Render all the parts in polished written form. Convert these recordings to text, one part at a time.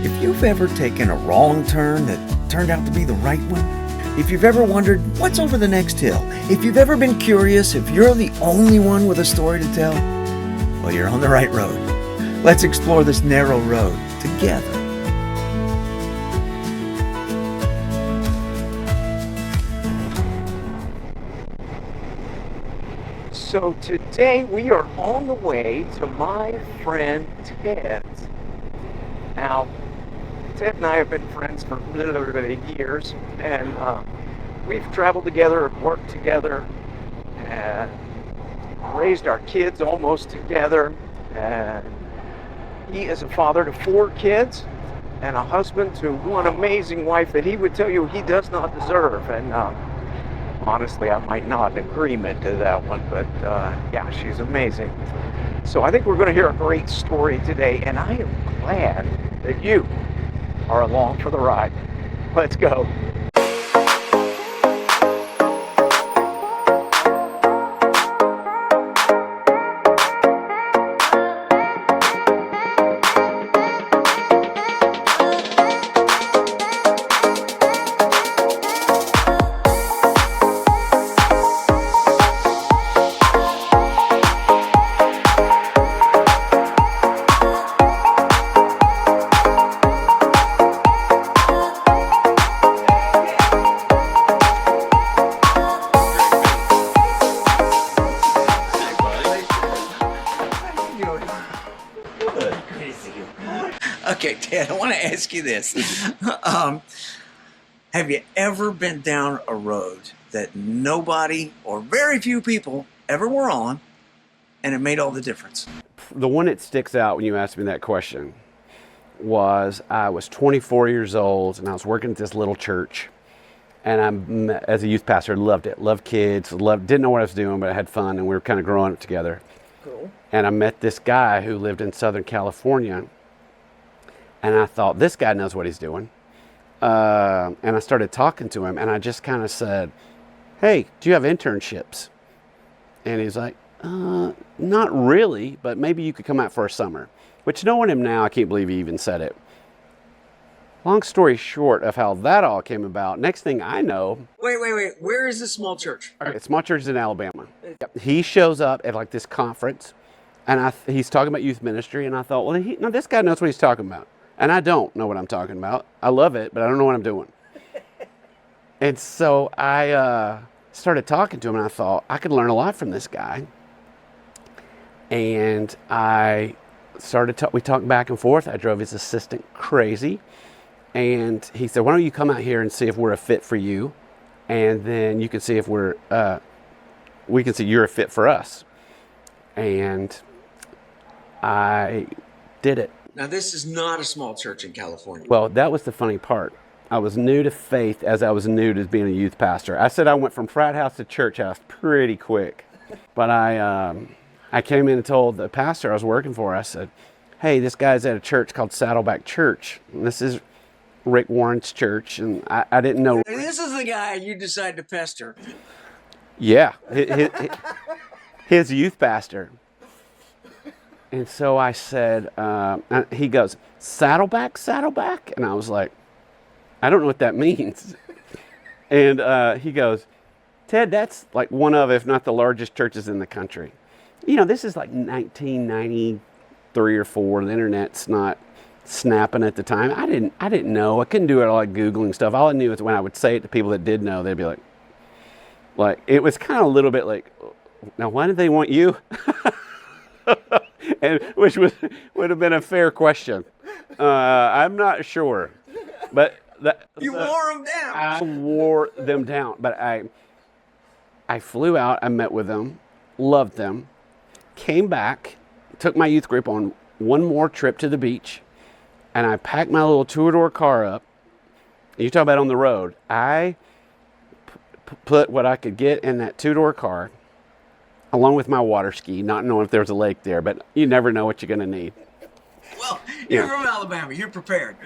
If you've ever taken a wrong turn that turned out to be the right one, if you've ever wondered what's over the next hill, if you've ever been curious if you're the only one with a story to tell, well, you're on the right road. Let's explore this narrow road together. So today we are on the way to my friend Ted's. Now, Ted and I have been friends for literally years, and we've traveled together, worked together, and raised our kids almost together. And he is a father to 4 kids and a husband to one amazing wife that he would tell you he does not deserve. And honestly, I might nod in agreement to that one, but yeah, she's amazing. So I think we're going to hear a great story today, and I am glad that you are along for the ride. Let's go. Okay, Ted, I want to ask you this. Have you ever been down a road that nobody or very few people ever were on, and it made all the difference? The one that sticks out when you asked me that question was I was 24 years old, and I was working at this little church. And as a youth pastor, loved it. Loved kids, didn't know what I was doing, but I had fun, and we were kind of growing up together. Cool. And I met this guy who lived in Southern California. And I thought, this guy knows what he's doing. And I started talking to him, and I just kind of said, hey, do you have internships? And he's like, not really, but maybe you could come out for a summer. Which, knowing him now, I can't believe he even said it. Long story short of how that all came about, next thing I know... Wait. Where is this small church? Okay, small church is in Alabama. He shows up at like this conference, and he's talking about youth ministry, and I thought, well, no, this guy knows what he's talking about. And I don't know what I'm talking about. I love it, but I don't know what I'm doing. And so I started talking to him, and I thought, I could learn a lot from this guy. And we talked back and forth. I drove his assistant crazy. And he said, why don't you come out here and see if we're a fit for you? And then you can see if we can see you're a fit for us. And I did it. Now, this is not a small church in California. Well, that was the funny part. I was new to faith as I was new to being a youth pastor. I said I went from frat house to church house pretty quick. But I came in and told the pastor I was working for, I said, hey, this guy's at a church called Saddleback Church. And this is Rick Warren's church, and I didn't know. This is the guy you decided to pester. Yeah, his youth pastor. And so I said, he goes, Saddleback? And I was like, I don't know what that means. And he goes, Ted, that's like one of, if not the largest churches in the country. You know, this is like 1993 or 4. The internet's not snapping at the time. I didn't know. I couldn't do it all like Googling stuff. All I knew is when I would say it to people that did know, they'd be like it was kind of a little bit like, now why did they want you? And which would have been a fair question. I'm not sure, but you wore them down. I wore them down, but I flew out. I met with them, loved them, came back, took my youth group on one more trip to the beach, and I packed my little two-door car up. You talk about on the road. I put what I could get in that two-door car, along with my water ski, not knowing if there was a lake there, but you never know what you're going to need. Well, you're from Alabama. You're prepared.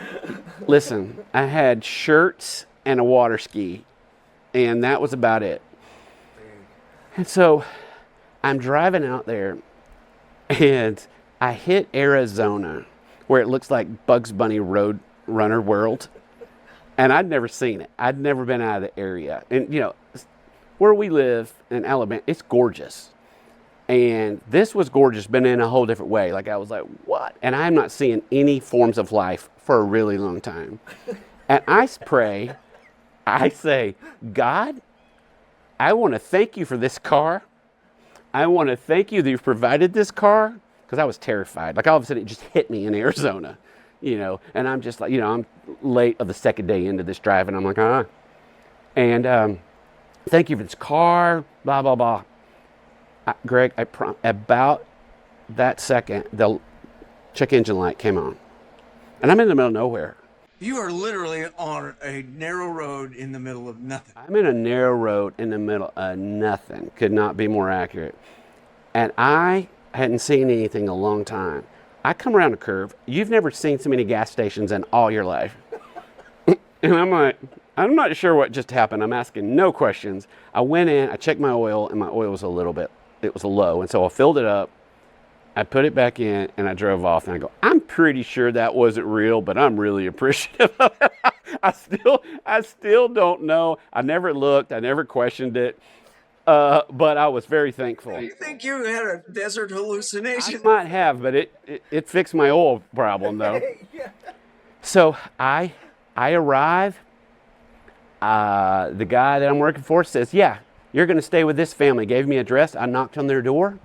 Listen, I had shirts and a water ski, and that was about it. And so I'm driving out there, and I hit Arizona. where it looks like Bugs Bunny Road Runner World. And I'd never seen it. I'd never been out of the area. And, you know, where we live in Alabama, it's gorgeous. And this was gorgeous, but in a whole different way. Like, I was like, what? And I'm not seeing any forms of life for a really long time. And I pray, I say, God, I want to thank you for this car. I want to thank you that you've provided this car. Because I was terrified. Like, all of a sudden, it just hit me in Arizona, you know. And I'm just like, you know, I'm late of the second day into this drive. And I'm like, And thank you for this car, blah, blah, blah. Greg, about that second, the check engine light came on. And I'm in the middle of nowhere. You are literally on a narrow road in the middle of nothing. I'm in a narrow road in the middle of nothing. Could not be more accurate. And I hadn't seen anything in a long time. I come around a curve. You've never seen so many gas stations in all your life. And I'm like, I'm not sure what just happened. I'm asking no questions. I went in, I checked my oil, and my oil was a little bit, it was low. And so I filled it up, I put it back in, and I drove off. And I go, I'm pretty sure that wasn't real, but I'm really appreciative of it. I still don't know. I never looked. I never questioned it. But I was very thankful. You think you had a desert hallucination? I might have, but it fixed my oil problem, though. Yeah. So I arrive. The guy that I'm working for says, yeah, you're going to stay with this family. Gave me an address. I knocked on their door.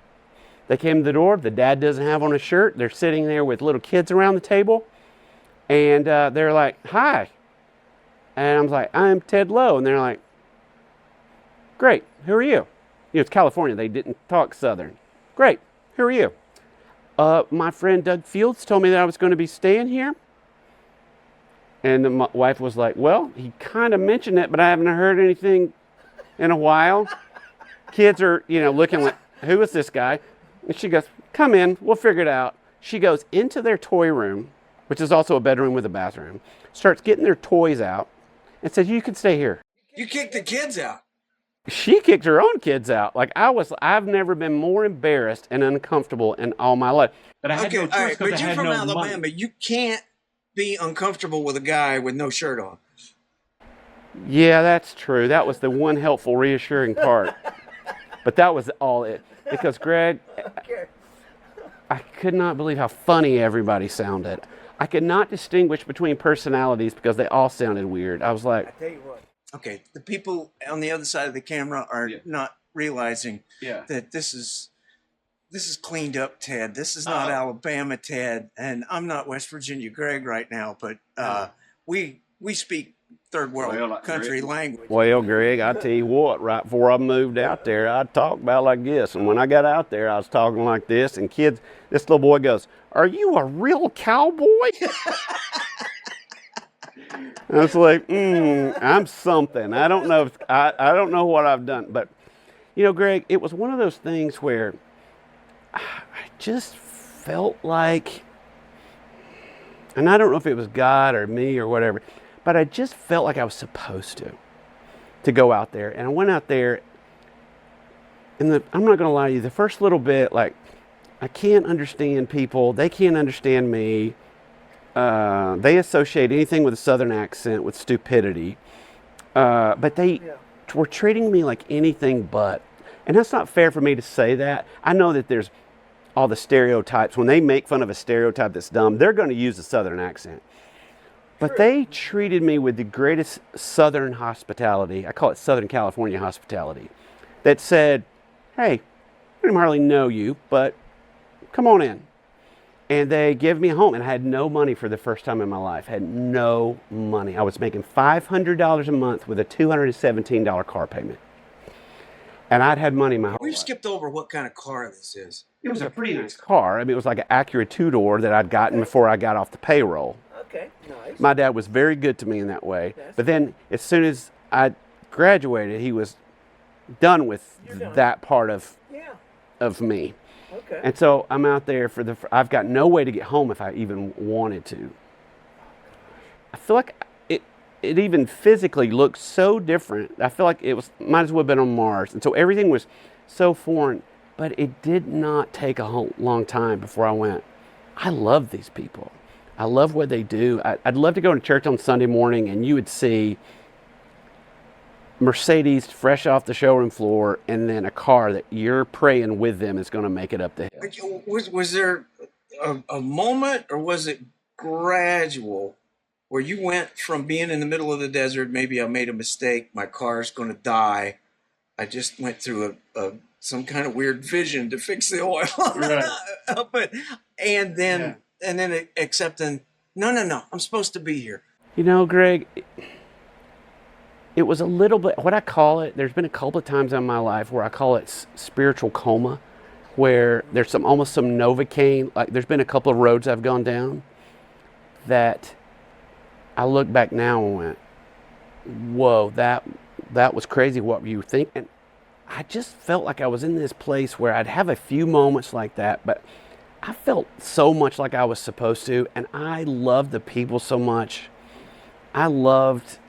They came to the door. The dad doesn't have on a shirt. They're sitting there with little kids around the table. And they're like, hi. And I was like, I'm Ted Lowe. And they're like, great. Who are you? You know, it's California. They didn't talk Southern. Great. Who are you? My friend Doug Fields told me that I was going to be staying here. And my wife was like, well, he kind of mentioned it, but I haven't heard anything in a while. Kids are, you know, looking like, who is this guy? And she goes, come in, we'll figure it out. She goes into their toy room, which is also a bedroom with a bathroom, starts getting their toys out, and says, you can stay here. You kicked the kids out. She kicked her own kids out. Like, I've never been more embarrassed and uncomfortable in all my life. But I had no choice, all right, but I you're had from no Alabama. money. You can't be uncomfortable with a guy with no shirt on. Yeah, that's true. That was the one helpful, reassuring part. But that was all it. Because, Greg, I could not believe how funny everybody sounded. I could not distinguish between personalities because they all sounded weird. I was like, I tell you what. Okay, the people on the other side of the camera are not realizing that this is cleaned up Ted. This is not Alabama Ted, and I'm not West Virginia Greg right now, but we speak third world country language. well, Greg, I tell you what, right before I moved out there, I talked about like this. And when I got out there, I was talking like this. And kids, this little boy goes, are you a real cowboy? I was like, I'm something. I don't know. I don't know what I've done. But, you know, Greg, it was one of those things where I just felt like, and I don't know if it was God or me or whatever, but I just felt like I was supposed to go out there. And I went out there, and I'm not going to lie to you, the first little bit, like, I can't understand people. They can't understand me. They associate anything with a Southern accent with stupidity. But they were treating me like anything but. And that's not fair for me to say that. I know that there's all the stereotypes. When they make fun of a stereotype that's dumb, they're going to use a Southern accent. But they treated me with the greatest Southern hospitality. I call it Southern California hospitality. That said, hey, I don't hardly know you, but come on in. And they gave me a home, and I had no money for the first time in my life. I had no money. I was making $500 a month with a $217 car payment. And I'd had money my whole life. We've skipped over what kind of car this is. It was a pretty nice car. I mean, it was like an Acura two-door that I'd gotten before I got off the payroll. Okay, nice. My dad was very good to me in that way. But then as soon as I graduated, he was done with that part of me. Okay. And so I'm out there I've got no way to get home if I even wanted to. I feel like it even physically looked so different. I feel like might as well have been on Mars. And so everything was so foreign, but it did not take a long time before I went, I love these people. I love what they do. I'd love to go to church on Sunday morning and you would see Mercedes fresh off the showroom floor and then a car that you're praying with them is going to make it up the hill. Was there a moment, or was it gradual, where you went from being in the middle of the desert, maybe I made a mistake, my car's going to die, I just went through some kind of weird vision to fix the oil, right. and then accepting, no, I'm supposed to be here. You know, Greg, it was a little bit, what I call it, there's been a couple of times in my life where I call it spiritual coma, where there's almost some Novocaine. Like there's been a couple of roads I've gone down that I look back now and went, whoa, that was crazy. What were you thinking? And I just felt like I was in this place where I'd have a few moments like that, but I felt so much like I was supposed to, and I loved the people so much. I loved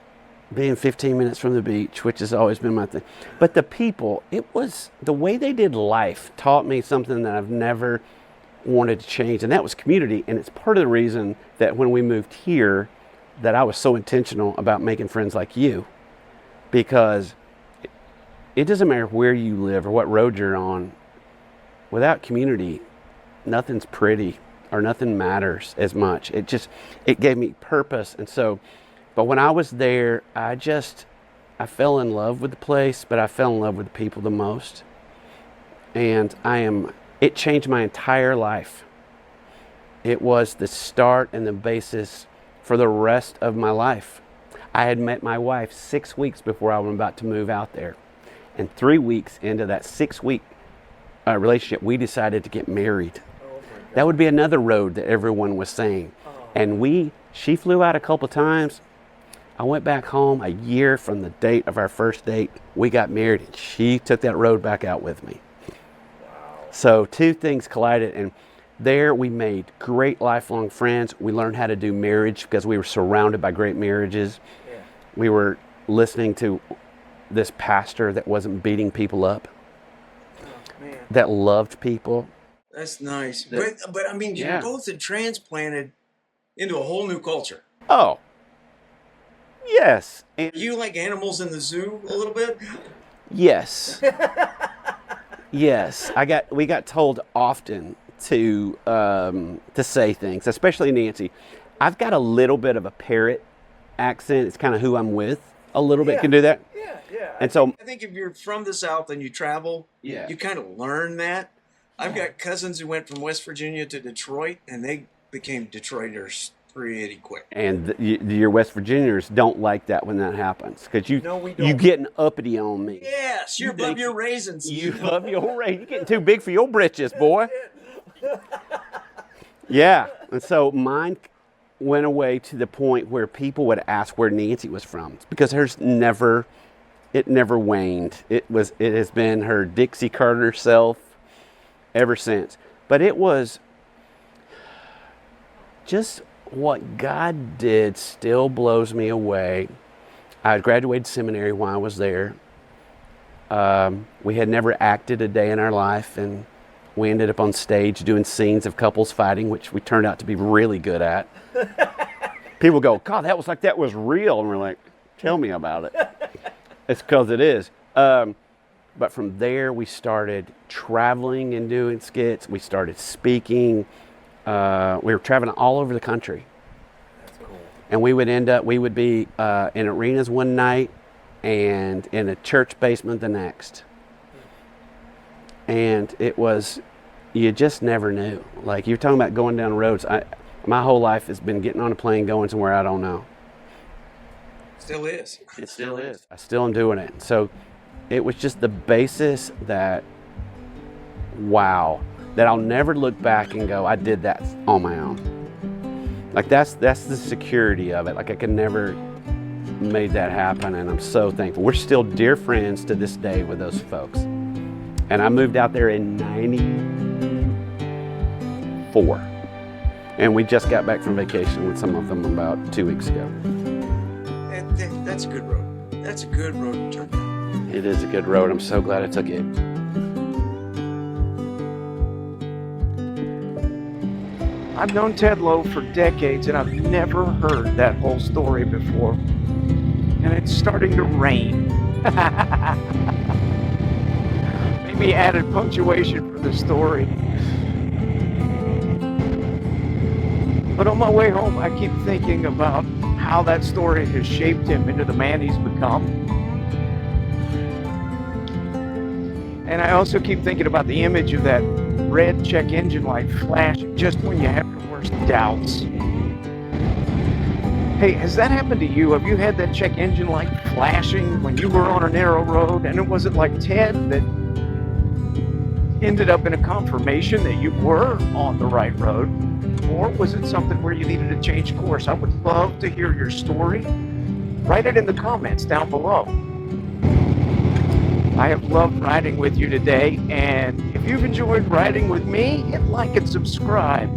being 15 minutes from the beach, which has always been my thing. But the people, it was the way they did life taught me something that I've never wanted to change, and that was community. And it's part of the reason that when we moved here, that I was so intentional about making friends like you, because it doesn't matter where you live or what road you're on. Without community, nothing's pretty or nothing matters as much. It gave me purpose. And so, but when I was there, I fell in love with the place, but I fell in love with the people the most. And it changed my entire life. It was the start and the basis for the rest of my life. I had met my wife 6 weeks before I was about to move out there. And 3 weeks into that 6-week relationship, we decided to get married. That would be another road that everyone was saying. And she flew out a couple times. I went back home a year from the date of our first date. We got married, and she took that road back out with me. Wow. So two things collided, and there we made great lifelong friends. We learned how to do marriage because we were surrounded by great marriages. Yeah. We were listening to this pastor that wasn't beating people up, that loved people. That's nice. But I mean, you both had transplanted into a whole new culture. Oh, yes. And you like animals in the zoo a little bit? Yes. Yes. We got told often to say things, especially Nancy. I've got a little bit of a parrot accent. It's kind of who I'm with. A little bit can do that. Yeah. And so I think if you're from the South and you travel, you kind of learn that. I've got cousins who went from West Virginia to Detroit, and they became Detroiters pretty quick. And your West Virginians don't like that when that happens, because you getting uppity on me. Yes, you're above your raisins. You above your raisins. You're getting too big for your britches, boy. Yeah, and so mine went away to the point where people would ask where Nancy was from, because it never waned. It has been her Dixie Carter self ever since. But it was just what God did still blows me away. I had graduated seminary while I was there. We had never acted a day in our life, and we ended up on stage doing scenes of couples fighting, which we turned out to be really good at. People go, God, that was real. And we're like, tell me about it. It's because it is. But from there, we started traveling and doing skits. We started speaking. We were traveling all over the country. That's cool. And we would be in arenas one night and in a church basement the next. And it was, you just never knew. Like, you're talking about going down roads. My whole life has been getting on a plane, going somewhere I don't know. Still is. It still is. I still am doing it. So it was just the basis that, wow, that I'll never look back and go, I did that on my own. Like, that's the security of it. Like, I could never made that happen, and I'm so thankful. We're still dear friends to this day with those folks. And I moved out there in 94. And we just got back from vacation with some of them about 2 weeks ago. That's a good road. That's a good road to turn down. It is a good road. I'm so glad I took it. I've known Ted Lowe for decades, and I've never heard that whole story before. And it's starting to rain. Maybe added punctuation for the story. But on my way home, I keep thinking about how that story has shaped him into the man he's become. And I also keep thinking about the image of that red check engine light flashing just when you have your worst doubts. Hey, has that happened to you? Have you had that check engine light flashing when you were on a narrow road? And it wasn't like Ted that ended up in a confirmation that you were on the right road? Or was it something where you needed to change course? I would love to hear your story. Write it in the comments down below. I have loved riding with you today, and if you've enjoyed riding with me, hit like and subscribe.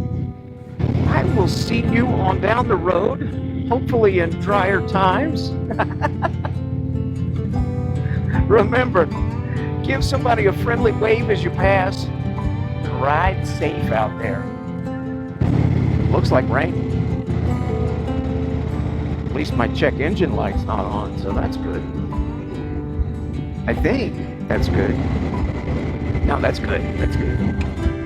I will see you on down the road, hopefully in drier times. Remember, give somebody a friendly wave as you pass. Ride safe out there. Looks like rain. At least my check engine light's not on, so that's good. I think that's good. No, that's good. That's good.